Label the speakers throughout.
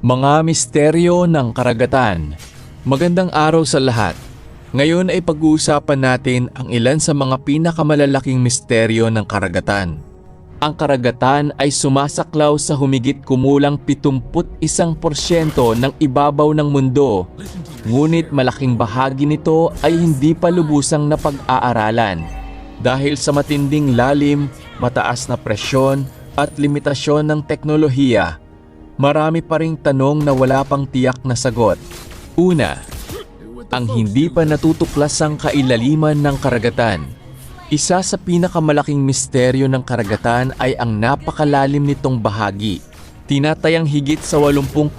Speaker 1: Mga misteryo ng karagatan. Magandang araw sa lahat. Ngayon ay pag-uusapan natin ang ilan sa mga pinakamalalaking misteryo ng karagatan. Ang karagatan ay sumasaklaw sa humigit kumulang 71% ng ibabaw ng mundo. Ngunit malaking bahagi nito ay hindi pa lubusang napag-aaralan. Dahil sa matinding lalim, mataas na presyon at limitasyon ng teknolohiya, marami pa ring tanong na wala pang tiyak na sagot. Una, ang hindi pa natutuklasang kailaliman ng karagatan. Isa sa pinakamalaking misteryo ng karagatan ay ang napakalalim nitong bahagi. Tinatayang higit sa 80%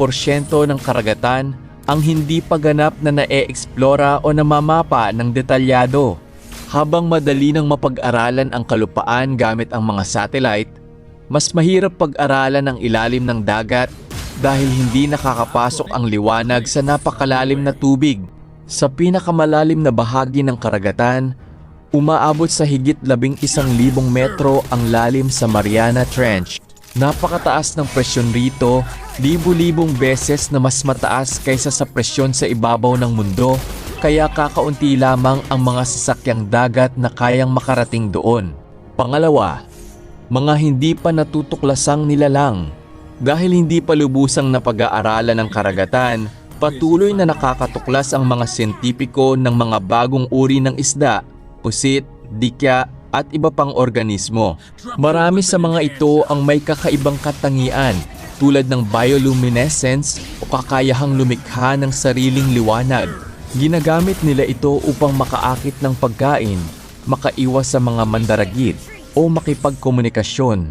Speaker 1: ng karagatan ang hindi pa ganap na nae-eksplora o namamapa ng detalyado. Habang madali nang mapag-aralan ang kalupaan gamit ang mga satellite, mas mahirap pag-aralan ang ilalim ng dagat dahil hindi nakakapasok ang liwanag sa napakalalim na tubig. Sa pinakamalalim na bahagi ng karagatan, umaabot sa higit 11,000 metro ang lalim sa Mariana Trench. Napakataas ng presyon rito, libu-libong beses na mas mataas kaysa sa presyon sa ibabaw ng mundo, kaya kakaunti lamang ang mga sasakyang dagat na kayang makarating doon. Pangalawa, mga hindi pa natutuklasang nilalang. Dahil hindi pa lubusang napag-aaralan ng karagatan, patuloy na nakakatuklas ang mga siyentipiko ng mga bagong uri ng isda, pusit, dikya at iba pang organismo. Marami sa mga ito ang may kakaibang katangian tulad ng bioluminescence o kakayahang lumikha ng sariling liwanag. Ginagamit nila ito upang makaakit ng pagkain, makaiwas sa mga mandaragit o makipagkomunikasyon.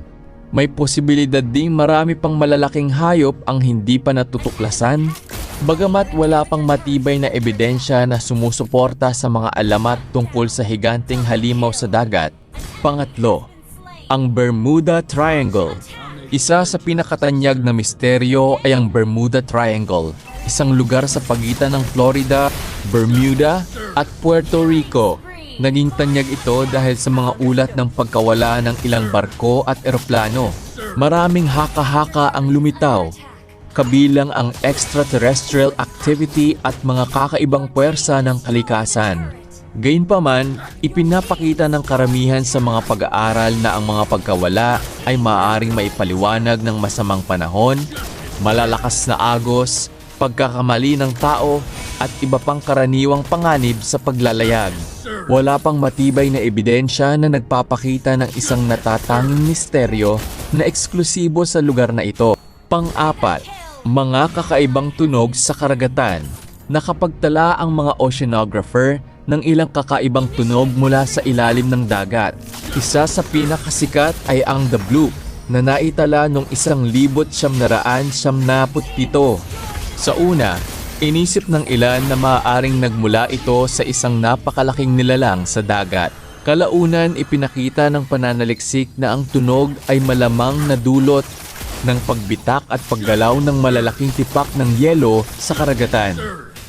Speaker 1: May posibilidad ding marami pang malalaking hayop ang hindi pa natutuklasan, bagamat wala pang matibay na ebidensya na sumusuporta sa mga alamat tungkol sa higanteng halimaw sa dagat. Pangatlo, ang Bermuda Triangle. Isa sa pinakatanyag na misteryo ay ang Bermuda Triangle, isang lugar sa pagitan ng Florida, Bermuda at Puerto Rico. Naging tanyag ito dahil sa mga ulat ng pagkawala ng ilang barko at eroplano. Maraming haka-haka ang lumitaw, kabilang ang extraterrestrial activity at mga kakaibang puwersa ng kalikasan. Gayunpaman, ipinapakita ng karamihan sa mga pag-aaral na ang mga pagkawala ay maaaring maipaliwanag ng masamang panahon, malalakas na agos, pagkakamali ng tao at iba pang karaniwang panganib sa paglalayag. Wala pang matibay na ebidensya na nagpapakita ng isang natatanging misteryo na eksklusibo sa lugar na ito. Pang-apat, mga kakaibang tunog sa karagatan. Nakapagtala ang mga oceanographer ng ilang kakaibang tunog mula sa ilalim ng dagat. Isa sa pinakasikat ay ang The Bloop na naitala noong 1977. Sa una, inisip ng ilan na maaaring nagmula ito sa isang napakalaking nilalang sa dagat. Kalaunan, ipinakita ng pananaliksik na ang tunog ay malamang na dulot ng pagbitak at paggalaw ng malalaking tipak ng yelo sa karagatan.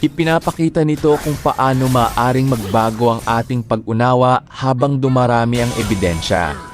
Speaker 1: Ipinapakita nito kung paano maaaring magbago ang ating pag-unawa habang dumarami ang ebidensya.